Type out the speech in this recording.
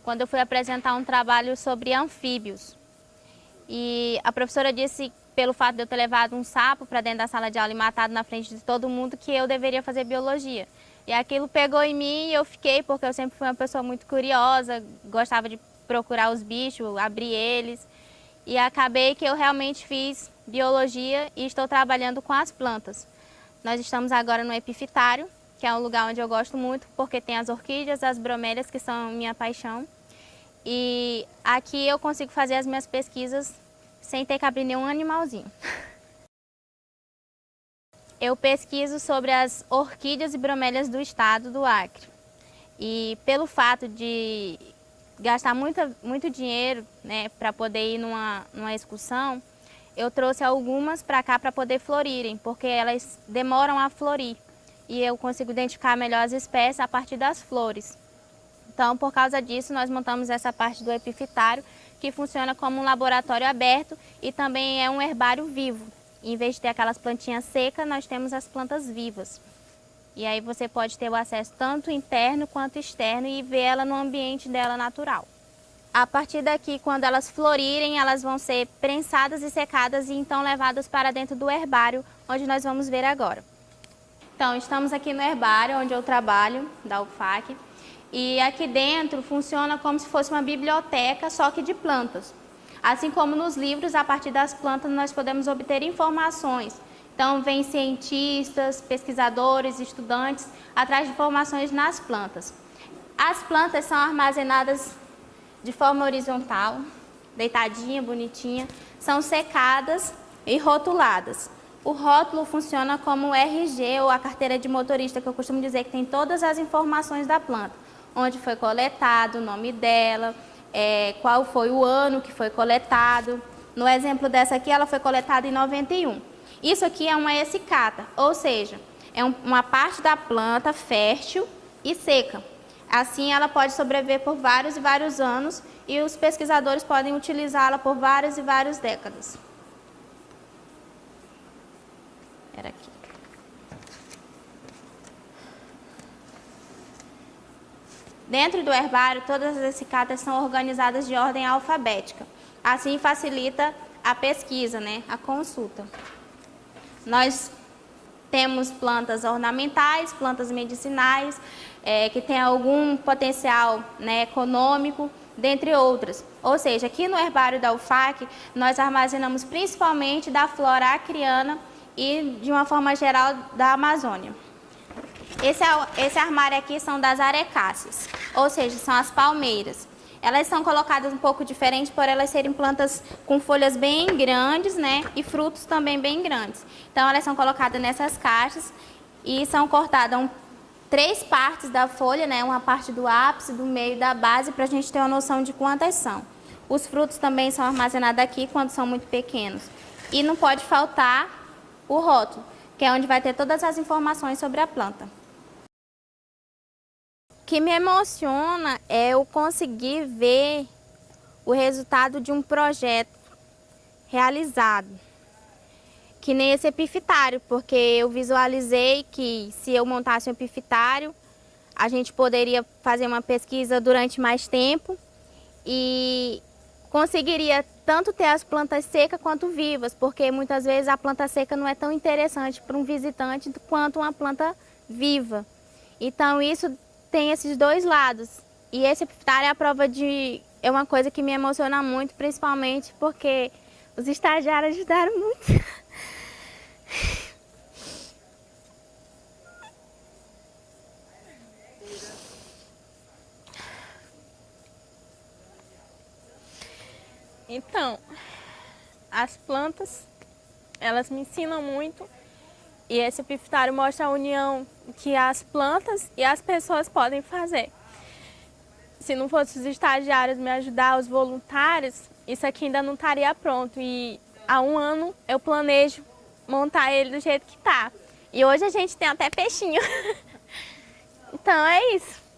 quando eu fui apresentar um trabalho sobre anfíbios. E a professora disse, pelo fato de eu ter levado um sapo para dentro da sala de aula e matado na frente de todo mundo, que eu deveria fazer biologia. E aquilo pegou em mim e eu fiquei, porque eu sempre fui uma pessoa muito curiosa, gostava de procurar os bichos, abrir eles. E acabei que eu realmente fiz biologia e estou trabalhando com as plantas. Nós estamos agora no epifitário, que é um lugar onde eu gosto muito, porque tem as orquídeas, as bromélias, que são minha paixão. E aqui eu consigo fazer as minhas pesquisas sem ter que abrir nenhum animalzinho. Eu pesquiso sobre as orquídeas e bromélias do estado do Acre. E pelo fato de gastar muito dinheiro, né, para poder ir numa excursão, eu trouxe algumas para cá para poder florirem, porque elas demoram a florir. E eu consigo identificar melhor as espécies a partir das flores. Então, por causa disso, nós montamos essa parte do epifitário, que funciona como um laboratório aberto e também é um herbário vivo. Em vez de ter aquelas plantinhas secas, nós temos as plantas vivas. E aí você pode ter o acesso tanto interno quanto externo e ver ela no ambiente dela natural. A partir daqui, quando elas florirem, elas vão ser prensadas e secadas e então levadas para dentro do herbário, onde nós vamos ver agora. Então, estamos aqui no herbário, onde eu trabalho, da UFAC. E aqui dentro funciona como se fosse uma biblioteca, só que de plantas. Assim como nos livros, a partir das plantas nós podemos obter informações. Então, vêm cientistas, pesquisadores, estudantes, atrás de informações nas plantas. As plantas são armazenadas de forma horizontal, deitadinha, bonitinha, são secadas e rotuladas. O rótulo funciona como o RG, ou a carteira de motorista, que eu costumo dizer que tem todas as informações da planta. Onde foi coletado, o nome dela, qual foi o ano que foi coletado. No exemplo dessa aqui, ela foi coletada em 91. Isso aqui é uma essicata, ou seja, é uma parte da planta fértil e seca. Assim, ela pode sobreviver por vários e vários anos e os pesquisadores podem utilizá-la por várias e várias décadas. Era aqui. Dentro do herbário, todas as essicatas são organizadas de ordem alfabética. Assim facilita a pesquisa, né? A consulta. Nós temos plantas ornamentais, plantas medicinais, que têm algum potencial, né, econômico, dentre outras. Ou seja, aqui no herbário da UFAC, nós armazenamos principalmente da flora acriana e, de uma forma geral, da Amazônia. Esse armário aqui são das arecáceas, ou seja, são as palmeiras. Elas são colocadas um pouco diferente por elas serem plantas com folhas bem grandes, né, e frutos também bem grandes. Então, elas são colocadas nessas caixas e são cortadas 3 partes da folha, né, uma parte do ápice, do meio e da base, para a gente ter uma noção de quantas são. Os frutos também são armazenados aqui quando são muito pequenos. E não pode faltar o rótulo, que é onde vai ter todas as informações sobre a planta. O que me emociona é eu conseguir ver o resultado de um projeto realizado, que nem esse epifitário, porque eu visualizei que se eu montasse um epifitário, a gente poderia fazer uma pesquisa durante mais tempo e conseguiria tanto ter as plantas secas quanto vivas, porque muitas vezes a planta seca não é tão interessante para um visitante quanto uma planta viva. Então isso tem esses dois lados. E esse epifitário é a prova de... é uma coisa que me emociona muito, principalmente porque os estagiários ajudaram muito. Então, as plantas, elas me ensinam muito e esse epifitário mostra a união que as plantas e as pessoas podem fazer. Se não fosse os estagiários me ajudar, os voluntários, isso aqui ainda não estaria pronto e há 1 ano eu planejo montar ele do jeito que está. E hoje a gente tem até peixinho. Então é isso.